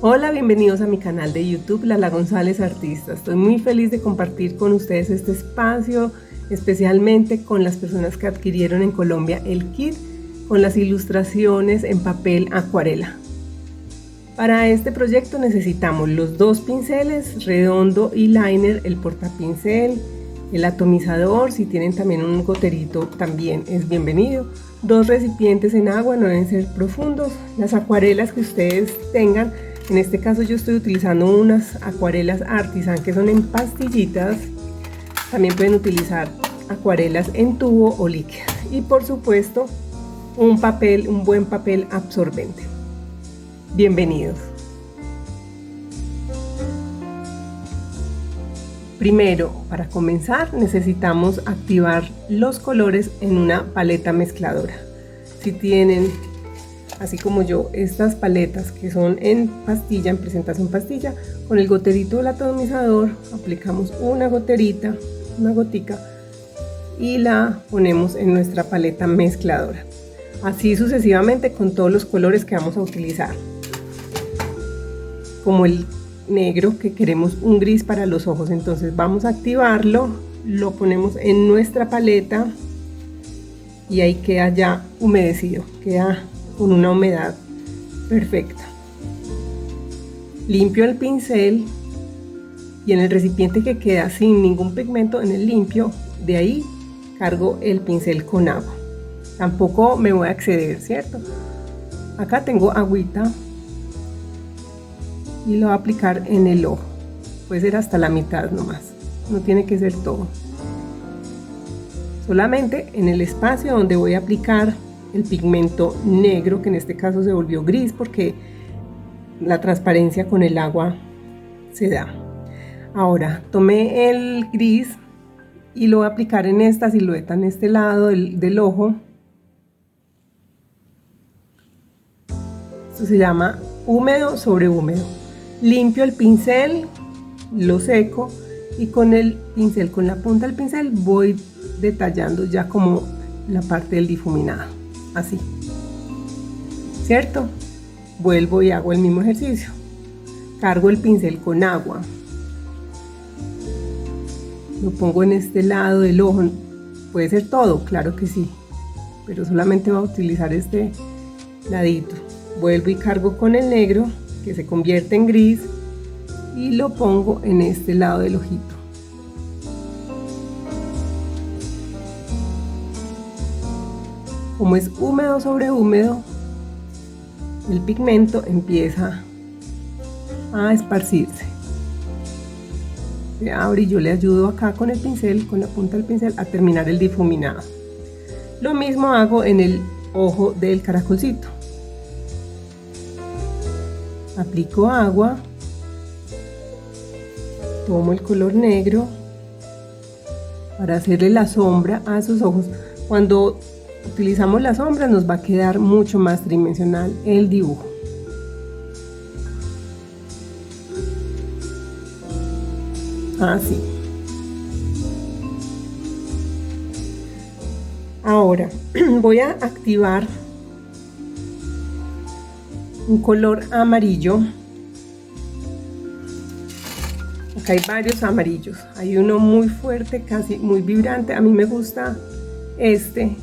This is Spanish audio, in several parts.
Hola, bienvenidos a mi canal de YouTube, Lala González Artista. Estoy muy feliz de compartir con ustedes este espacio, especialmente con las personas que adquirieron en Colombia el kit con las ilustraciones en papel acuarela. Para este proyecto necesitamos los dos pinceles, redondo y liner, el portapincel, el atomizador, si tienen también un goterito también es bienvenido, dos recipientes en agua, no deben ser profundos, las acuarelas que ustedes tengan. En este caso yo estoy utilizando unas acuarelas Artisan que son en pastillitas. También pueden utilizar acuarelas en tubo o líquidas. Y por supuesto un buen papel absorbente. Bienvenidos. Primero, para comenzar necesitamos activar los colores en una paleta mezcladora. Si tienen, así como yo, estas paletas que son en pastilla, en presentación pastilla, con el goterito del atomizador aplicamos una gotica y la ponemos en nuestra paleta mezcladora. Así sucesivamente con todos los colores que vamos a utilizar. Como el negro, que queremos un gris para los ojos, entonces vamos a activarlo, lo ponemos en nuestra paleta y ahí queda ya humedecido, queda con una humedad perfecta. Limpio el pincel y en el recipiente que queda sin ningún pigmento, en el limpio, de ahí cargo el pincel con agua. Tampoco me voy a exceder, ¿cierto? Acá tengo agüita y lo voy a aplicar en el ojo. Puede ser hasta la mitad nomás, no tiene que ser todo. Solamente en el espacio donde voy a aplicar el pigmento negro, que en este caso se volvió gris porque la transparencia con el agua se da. Ahora tomé el gris y lo voy a aplicar en esta silueta, en este lado del ojo. Esto se llama húmedo sobre húmedo. Limpio el pincel, lo seco y con el pincel, con la punta del pincel voy detallando ya como la parte del difuminado, así, ¿cierto? Vuelvo y hago el mismo ejercicio. Cargo el pincel con agua, lo pongo en este lado del ojo. Puede ser todo, claro que sí, pero solamente voy a utilizar este ladito. Vuelvo y cargo con el negro, que se convierte en gris, y lo pongo en este lado del ojito. Como es húmedo sobre húmedo, el pigmento empieza a esparcirse. Se abre y yo le ayudo acá con el pincel, con la punta del pincel, a terminar el difuminado. Lo mismo hago en el ojo del caracolcito. Aplico agua, tomo el color negro para hacerle la sombra a sus ojos. Cuando utilizamos la sombra nos va a quedar mucho más tridimensional el dibujo. Así. Ahora voy a activar un color amarillo. Acá hay varios amarillos, hay uno muy fuerte, casi muy vibrante. A mí me gusta este,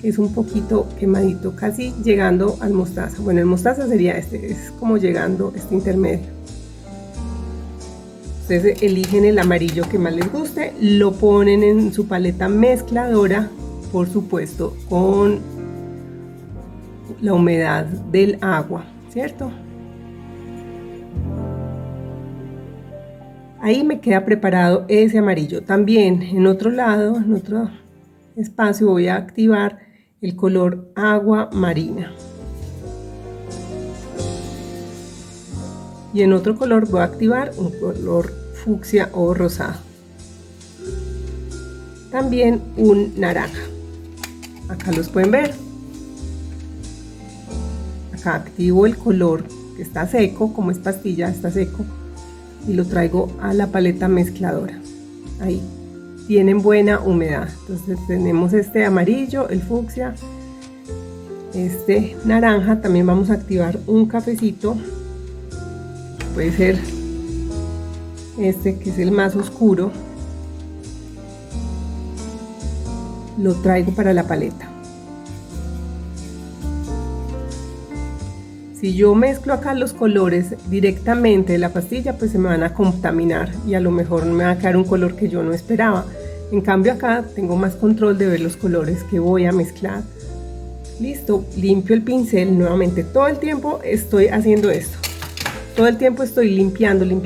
que es un poquito quemadito, casi llegando al mostaza. Bueno, el mostaza sería este, es como llegando este intermedio. Ustedes eligen el amarillo que más les guste, lo ponen en su paleta mezcladora, por supuesto con la humedad del agua, ¿cierto? Ahí me queda preparado ese amarillo. También en otro lado, en otro espacio, voy a activar el color agua marina. Y en otro color voy a activar un color fucsia o rosado. También un naranja. Acá los pueden ver. Acá activo el color que está seco, como es pastilla, está seco, y lo traigo a la paleta mezcladora. Ahí tienen buena humedad. Entonces tenemos este amarillo, el fucsia, este naranja. También vamos a activar un cafecito puede ser este que es el más oscuro, lo traigo para la paleta. Si yo mezclo acá los colores directamente de la pastilla, pues se me van a contaminar y a lo mejor me va a quedar un color que yo no esperaba. En cambio acá tengo más control de ver los colores que voy a mezclar. Listo, limpio el pincel nuevamente. Todo el tiempo estoy haciendo esto. Todo el tiempo estoy limpiando el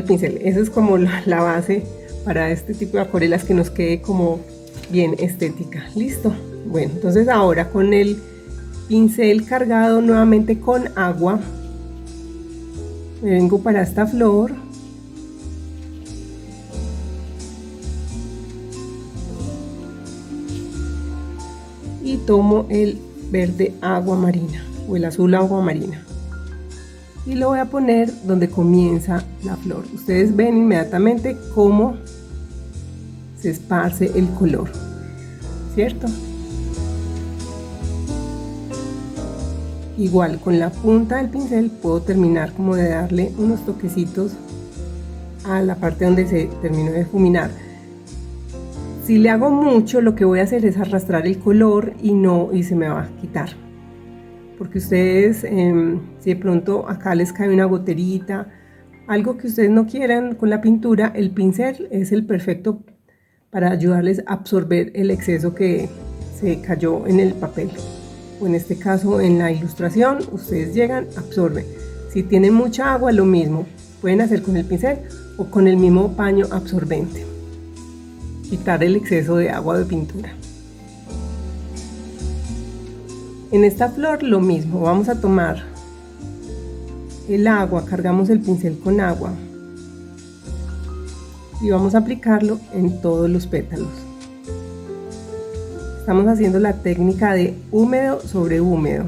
pincel. Esa es como la base para este tipo de acuarelas, que nos quede como bien estética. Listo. Bueno, entonces ahora con el pincel cargado nuevamente con agua, me vengo para esta flor. Y tomo el verde agua marina o el azul agua marina y lo voy a poner donde comienza la flor. Ustedes ven inmediatamente cómo se esparce el color, ¿cierto? Igual con la punta del pincel puedo terminar como de darle unos toquecitos a la parte donde se terminó de difuminar. Si le hago mucho, lo que voy a hacer es arrastrar el color y se me va a quitar. Porque ustedes, si de pronto acá les cae una goterita, algo que ustedes no quieran con la pintura, el pincel es el perfecto para ayudarles a absorber el exceso que se cayó en el papel. O en este caso en la ilustración, ustedes llegan, absorben. Si tienen mucha agua, lo mismo. Pueden hacer con el pincel o con el mismo paño absorbente. Quitar el exceso de agua de pintura. En esta flor lo mismo, vamos a tomar el agua, cargamos el pincel con agua y vamos a aplicarlo en todos los pétalos. Estamos haciendo la técnica de húmedo sobre húmedo.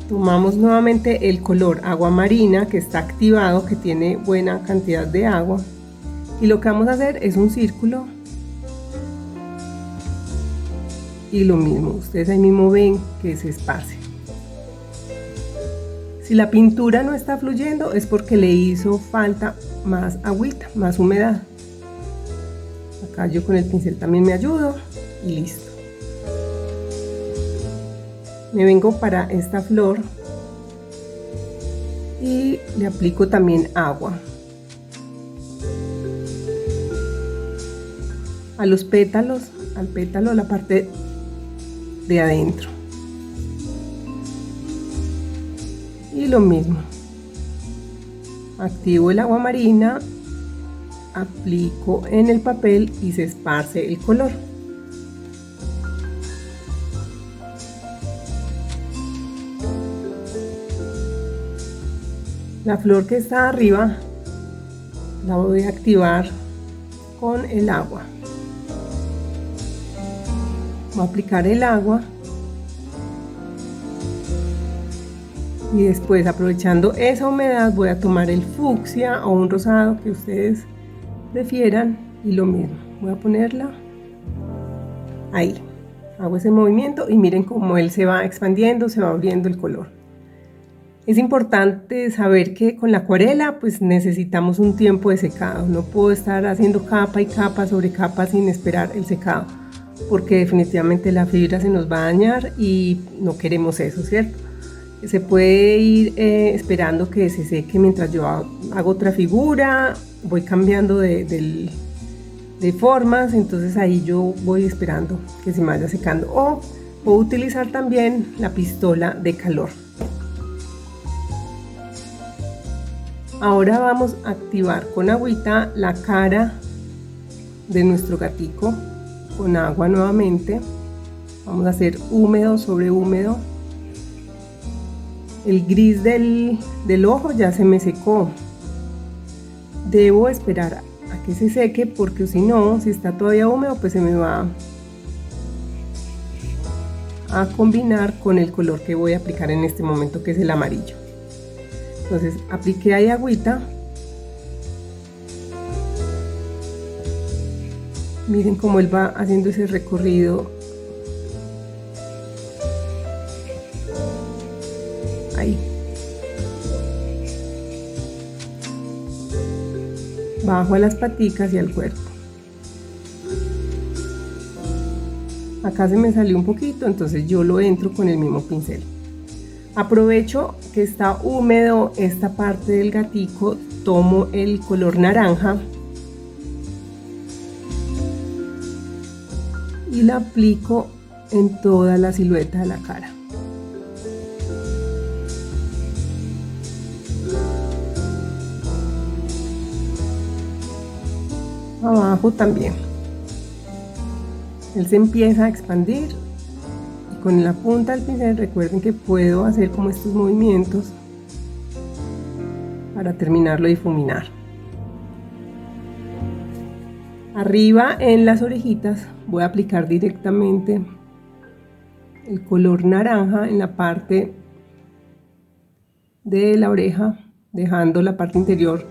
Tomamos nuevamente el color agua marina, que está activado, que tiene buena cantidad de agua, y lo que vamos a hacer es un círculo y lo mismo, ustedes ahí mismo ven que se esparce. Si la pintura no está fluyendo es porque le hizo falta más agüita, más humedad. Acá yo con el pincel también me ayudo y listo. Me vengo para esta flor y le aplico también agua a los pétalos, al pétalo, la parte de adentro, y lo mismo, activo el agua marina, aplico en el papel y se esparce el color. La flor que está arriba la voy a activar con el agua. Voy a aplicar el agua y después, aprovechando esa humedad, voy a tomar el fucsia o un rosado que ustedes prefieran y lo mismo, voy a ponerla ahí. Hago ese movimiento y miren cómo él se va expandiendo, se va abriendo el color. Es importante saber que con la acuarela pues necesitamos un tiempo de secado. No puedo estar haciendo capa y capa sobre capa sin esperar el secado, porque definitivamente la fibra se nos va a dañar y no queremos eso, ¿cierto? Se puede ir esperando que se seque mientras yo hago otra figura, voy cambiando de formas, entonces ahí yo voy esperando que se me vaya secando. O puedo utilizar también la pistola de calor. Ahora vamos a activar con agüita la cara de nuestro gatico con agua nuevamente. Vamos a hacer húmedo sobre húmedo. El gris del ojo ya se me secó. Debo esperar a que se seque porque si no, si está todavía húmedo, pues se me va a combinar con el color que voy a aplicar en este momento, que es el amarillo. Entonces apliqué ahí agüita. Miren cómo él va haciendo ese recorrido bajo a las paticas y al cuerpo. Acá se me salió un poquito, entonces yo lo entro con el mismo pincel. Aprovecho que está húmedo esta parte del gatico, tomo el color naranja y la aplico en toda la silueta de la cara. Abajo también. Él se empieza a expandir y con la punta del pincel recuerden que puedo hacer como estos movimientos para terminarlo de difuminar. Arriba en las orejitas voy a aplicar directamente el color naranja en la parte de la oreja, dejando la parte interior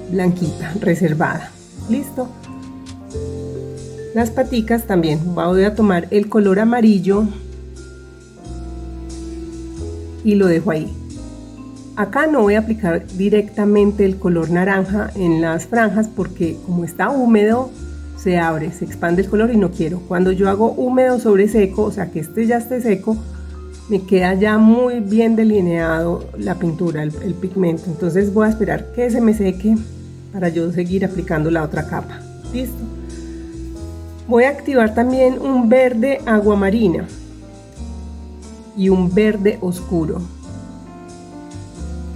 blanquita, reservada. Listo. Las paticas también voy a tomar el color amarillo y lo dejo ahí. Acá no voy a aplicar directamente el color naranja en las franjas porque como está húmedo se abre, se expande el color y no quiero. Cuando yo hago húmedo sobre seco, o sea que este ya esté seco, me queda ya muy bien delineado la pintura, el pigmento. Entonces voy a esperar que se me seque para yo seguir aplicando la otra capa. Listo. Voy a activar también un verde aguamarina y un verde oscuro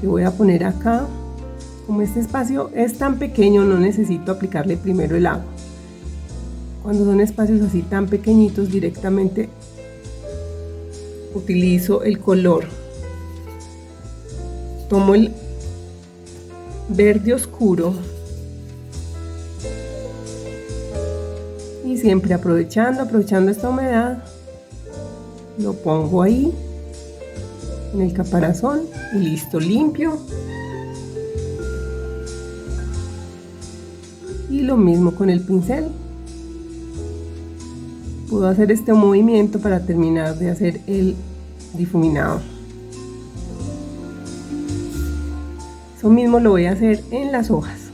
que voy a poner acá. Como este espacio es tan pequeño, no necesito aplicarle primero el agua. Cuando son espacios así tan pequeñitos, directamente utilizo el color. Tomo el verde oscuro y siempre aprovechando esta humedad, lo pongo ahí en el caparazón y listo, limpio. Y lo mismo con el pincel. Puedo hacer este movimiento para terminar de hacer el difuminado. Eso mismo lo voy a hacer en las hojas.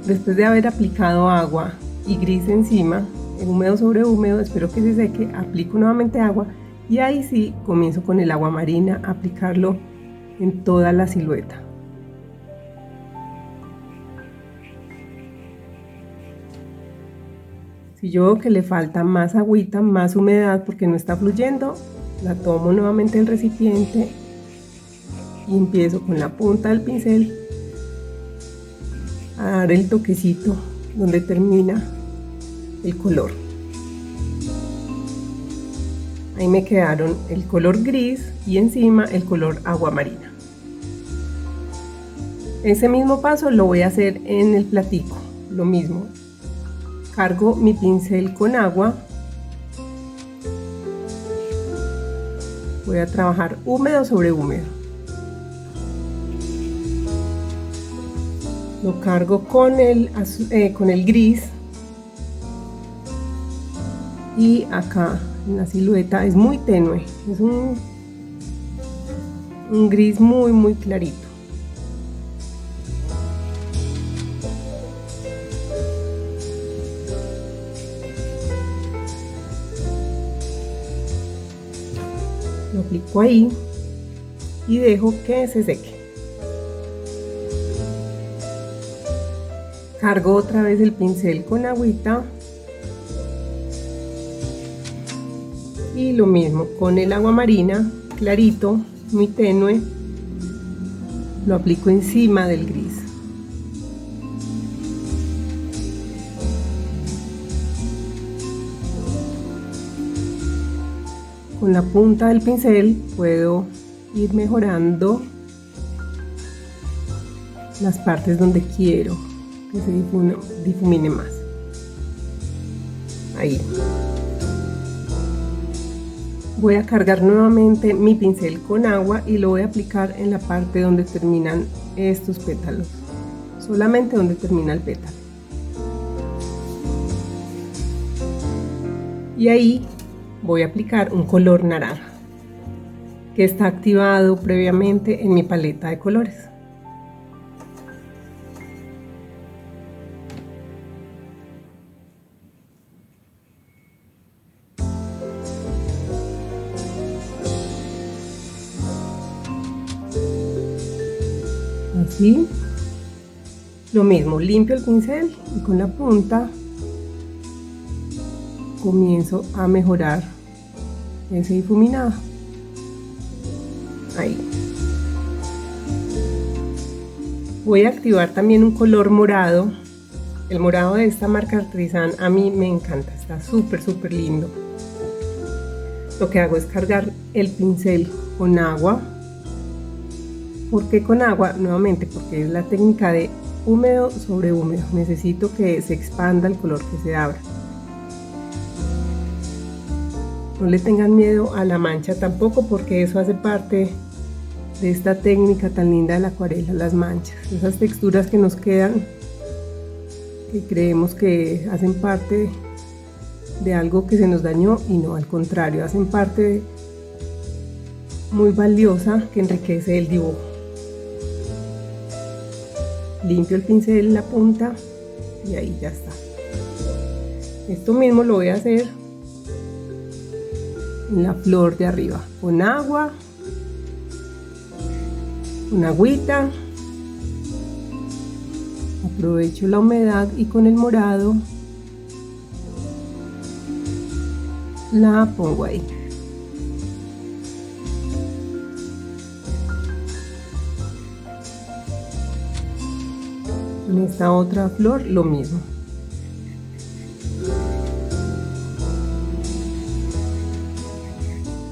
Después de haber aplicado agua y gris encima, húmedo sobre húmedo, espero que se seque, aplico nuevamente agua y ahí sí comienzo con el agua marina a aplicarlo en toda la silueta. Si yo veo que le falta más agüita, más humedad porque no está fluyendo, la tomo nuevamente del recipiente y empiezo con la punta del pincel a dar el toquecito donde termina el color. Ahí me quedaron el color gris y encima el color agua marina. Ese mismo paso lo voy a hacer en el platico, lo mismo. Cargo mi pincel con agua. Voy a trabajar húmedo sobre húmedo. Lo cargo con el gris y acá en la silueta es muy tenue, es un gris muy clarito. Lo aplico ahí y dejo que se seque. Cargo otra vez el pincel con agüita y lo mismo con el agua marina clarito, muy tenue, lo aplico encima del gris. Con la punta del pincel puedo ir mejorando las partes donde quiero que se difumine más. Ahí. Voy a cargar nuevamente mi pincel con agua y lo voy a aplicar en la parte donde terminan estos pétalos, solamente donde termina el pétalo. Y ahí voy a aplicar un color naranja que está activado previamente en mi paleta de colores. Así, lo mismo, limpio el pincel y con la punta comienzo a mejorar ese difuminado. Ahí. Voy a activar también un color morado. El morado de esta marca Artisan a mí me encanta, está súper lindo. Lo que hago es cargar el pincel con agua. ¿Por qué con agua? Nuevamente porque es la técnica de húmedo sobre húmedo. Necesito que se expanda el color, que se abra. No le tengan miedo a la mancha tampoco, porque eso hace parte de esta técnica tan linda de la acuarela, las manchas, esas texturas que nos quedan, que creemos que hacen parte de algo que se nos dañó, y no, al contrario, hacen parte muy valiosa que enriquece el dibujo. Limpio el pincel, la punta, y ahí ya está. Esto mismo lo voy a hacer en la flor de arriba, con agua, con agüita. Aprovecho la humedad y con el morado la pongo ahí. En esta otra flor lo mismo.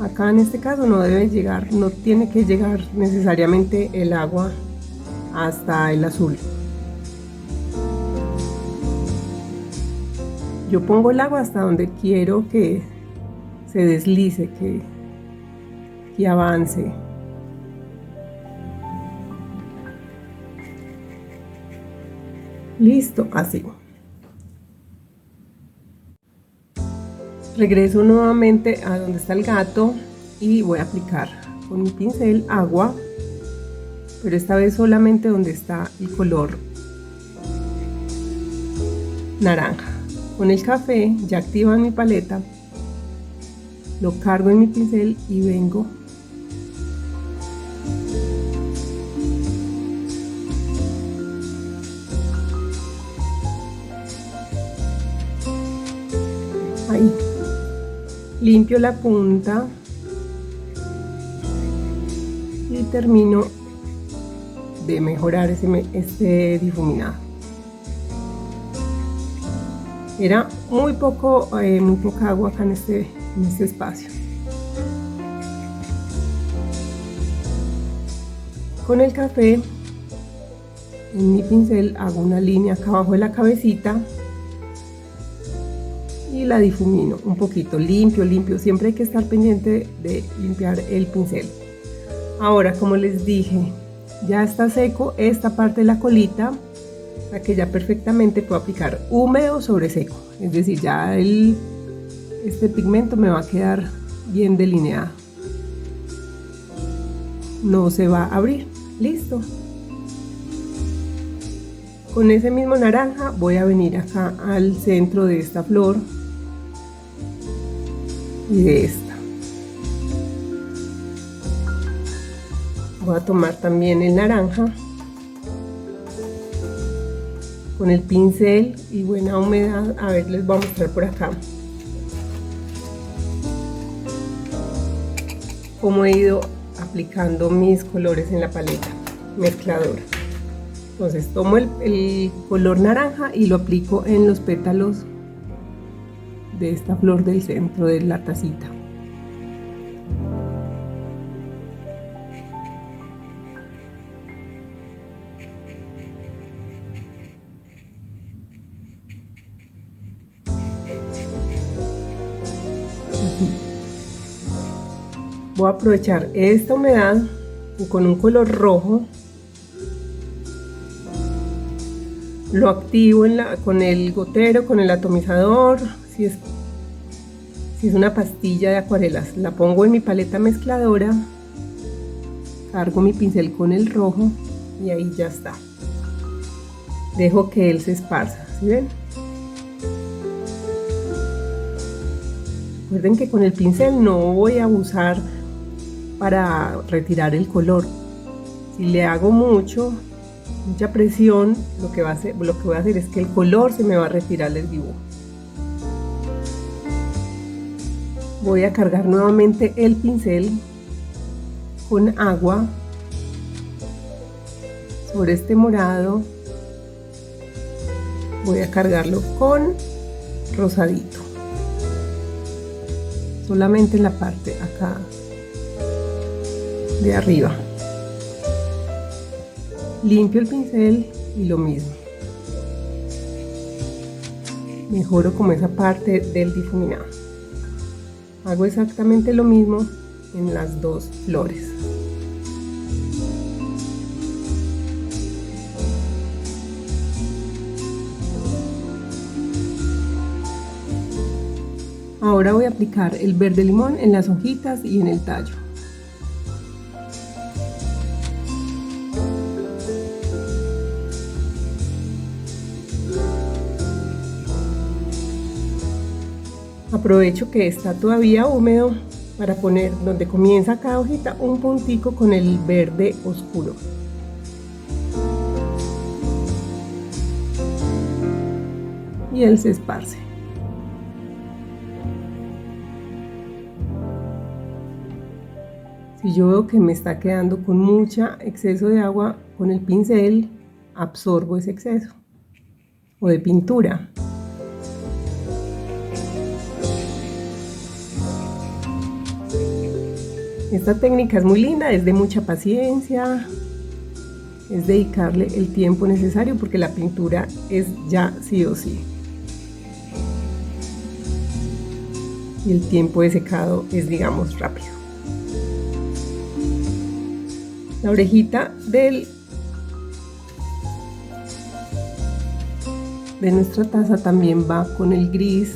Acá en este caso no debe llegar, no tiene que llegar necesariamente el agua hasta el azul. Yo pongo el agua hasta donde quiero que se deslice, que avance. Listo, así. Regreso nuevamente a donde está el gato y voy a aplicar con mi pincel agua, pero esta vez solamente donde está el color naranja. Con el café ya activo en mi paleta, lo cargo en mi pincel y vengo ahí. Limpio la punta y termino de mejorar este difuminado. Era muy poca agua acá en este espacio. Con el café en mi pincel hago una línea acá abajo de la cabecita y la difumino un poquito, limpio, siempre hay que estar pendiente de limpiar el pincel. Ahora, como les dije, ya está seco esta parte de la colita, para que ya perfectamente puedo aplicar húmedo sobre seco, es decir, ya este pigmento me va a quedar bien delineado, no se va a abrir. Listo. Con ese mismo naranja voy a venir acá al centro de esta flor y de esta. Voy a tomar también el naranja con el pincel y buena humedad. A ver, les voy a mostrar por acá cómo he ido aplicando mis colores en la paleta mezcladora. Entonces tomo el color naranja y lo aplico en los pétalos de esta flor del centro de la tacita. Voy a aprovechar esta humedad y con un color rojo lo activo con el gotero, con el atomizador. Si es una pastilla de acuarelas, la pongo en mi paleta mezcladora, cargo mi pincel con el rojo y ahí ya está. Dejo que él se esparza, ¿sí ven? Recuerden que con el pincel no voy a abusar para retirar el color. Si le hago mucha presión, lo que voy a hacer es que el color se me va a retirar del dibujo. Voy a cargar nuevamente el pincel con agua sobre este morado. Voy a cargarlo con rosadito, solamente en la parte acá de arriba. Limpio el pincel y lo mismo, mejoro como esa parte del difuminado. Hago exactamente lo mismo en las dos flores. Ahora voy a aplicar el verde limón en las hojitas y en el tallo. Aprovecho que está todavía húmedo para poner donde comienza cada hojita un puntico con el verde oscuro. Y él se esparce. Si yo veo que me está quedando con mucho exceso de agua, con el pincel absorbo ese exceso o de pintura. Esta técnica es muy linda, es de mucha paciencia, es dedicarle el tiempo necesario porque la pintura es ya sí o sí. Y el tiempo de secado es, digamos, rápido. La orejita de nuestra taza también va con el gris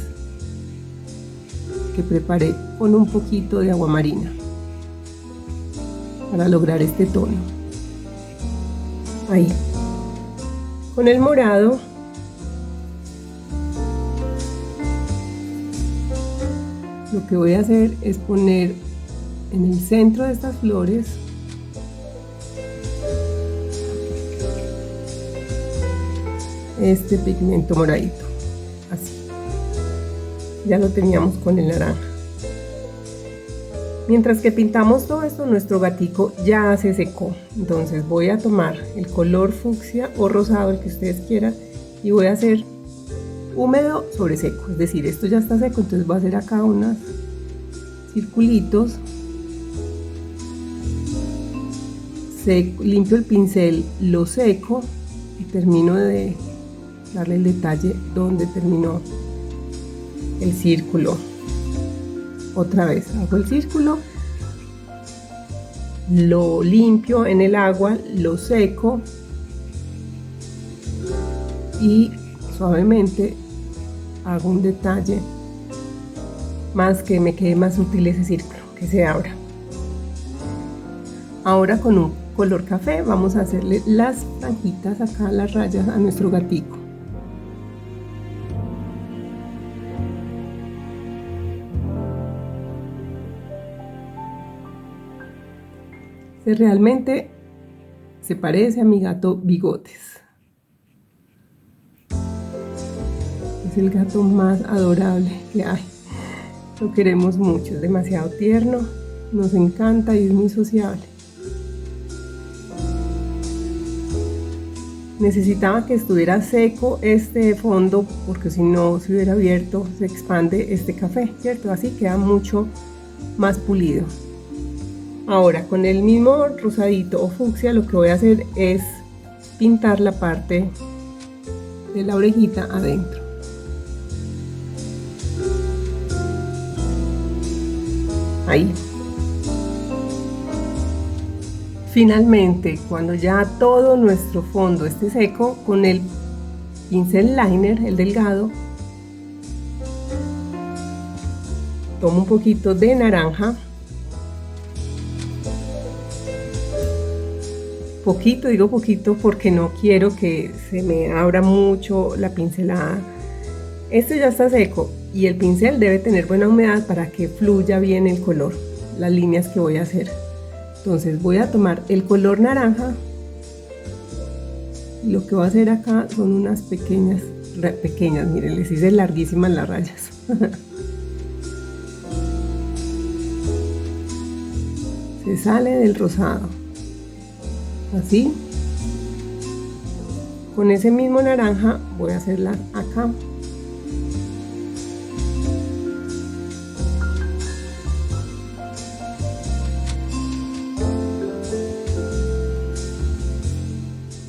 que preparé con un poquito de agua marina para lograr este tono. Ahí. Con el morado lo que voy a hacer es poner en el centro de estas flores este pigmento moradito, así. Ya lo teníamos con el naranja. Mientras que pintamos todo esto, nuestro gatico ya se secó. Entonces voy a tomar el color fucsia o rosado, el que ustedes quieran, y voy a hacer húmedo sobre seco. Es decir, esto ya está seco, entonces voy a hacer acá unos circulitos. Limpio el pincel, lo seco y termino de darle el detalle donde terminó el círculo. Otra vez hago el círculo, lo limpio en el agua, lo seco y suavemente hago un detalle más que me quede más útil ese círculo, que se abra. Ahora con un color café vamos a hacerle las franjitas acá, las rayas a nuestro gatico. Realmente se parece a mi gato Bigotes. Es el gato más adorable que hay. Lo queremos mucho, es demasiado tierno, nos encanta y es muy sociable. Necesitaba que estuviera seco este fondo porque si no se hubiera abierto se expande este café, ¿cierto? Así queda mucho más pulido. Ahora con el mismo rosadito o fucsia lo que voy a hacer es pintar la parte de la orejita adentro. Ahí. Finalmente, cuando ya todo nuestro fondo esté seco, con el pincel liner, el delgado, tomo un poquito de naranja, poquito, digo poquito porque no quiero que se me abra mucho la pincelada. Este ya está seco y el pincel debe tener buena humedad para que fluya bien el color, las líneas que voy a hacer. Entonces voy a tomar el color naranja y lo que voy a hacer acá son unas pequeñas, miren, les hice larguísimas las rayas. Se sale del rosado, así. Con ese mismo naranja voy a hacerla acá.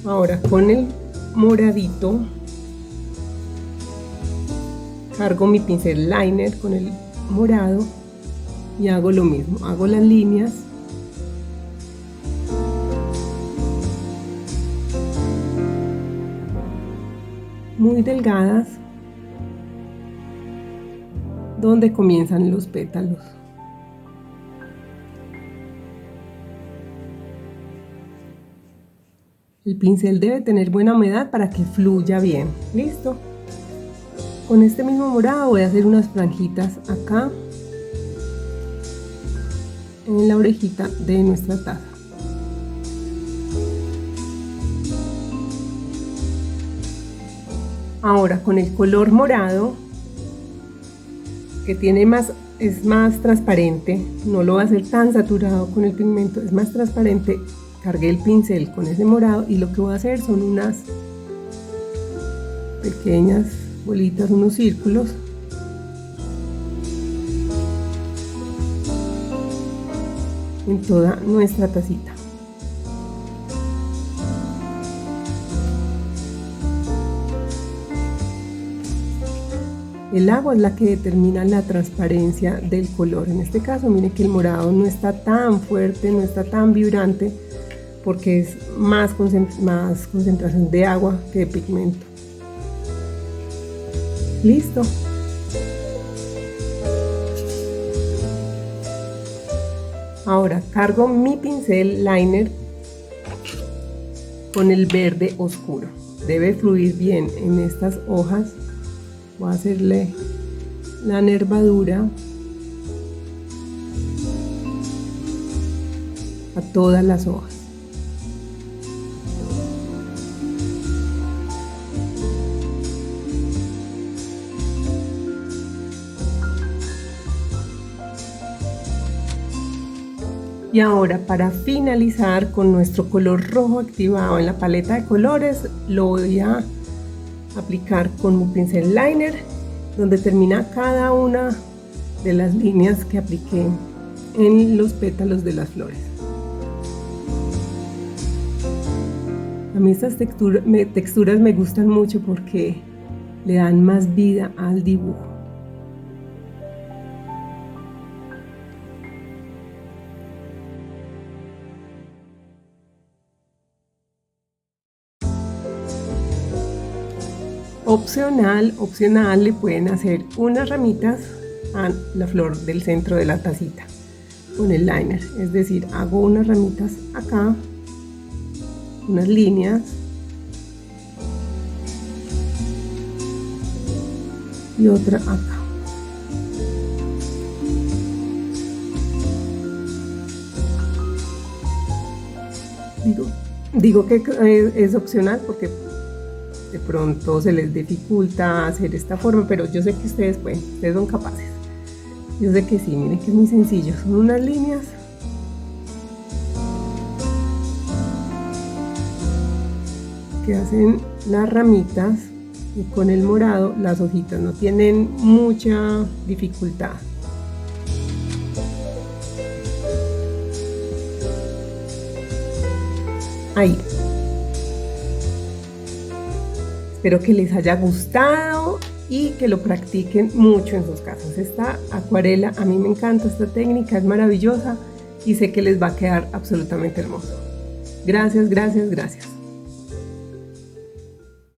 Ahora con el moradito cargo mi pincel liner con el morado y hago lo mismo, hago las líneas muy delgadas donde comienzan los pétalos. El pincel debe tener buena humedad para que fluya bien. Listo. Con este mismo morado voy a hacer unas franjitas acá en la orejita de nuestra taza. Ahora con el color morado, que es más transparente, no lo va a hacer tan saturado con el pigmento, es más transparente. Cargué el pincel con ese morado y lo que voy a hacer son unas pequeñas bolitas, unos círculos. En toda nuestra tacita. El agua es la que determina la transparencia del color. En este caso, miren que el morado no está tan fuerte, no está tan vibrante, porque es más concentración de agua que de pigmento. Listo. Ahora cargo mi pincel liner con el verde oscuro. Debe fluir bien en estas hojas. Voy a hacerle la nervadura a todas las hojas. Y ahora, para finalizar con nuestro color rojo activado en la paleta de colores, lo voy a aplicar con mi pincel liner, donde termina cada una de las líneas que apliqué en los pétalos de las flores. A mí estas texturas me gustan mucho porque le dan más vida al dibujo. Opcional, le pueden hacer unas ramitas a la flor del centro de la tacita con el liner, es decir, hago unas ramitas acá, unas líneas y otra acá. Digo que es opcional porque de pronto se les dificulta hacer esta forma, pero yo sé que ustedes pueden, ustedes son capaces. Yo sé que sí, miren que es muy sencillo, son unas líneas que hacen las ramitas y con el morado las hojitas, no tienen mucha dificultad. Ahí. Espero que les haya gustado y que lo practiquen mucho en sus casas. Esta acuarela, a mí me encanta esta técnica, es maravillosa y sé que les va a quedar absolutamente hermoso. Gracias, gracias, gracias.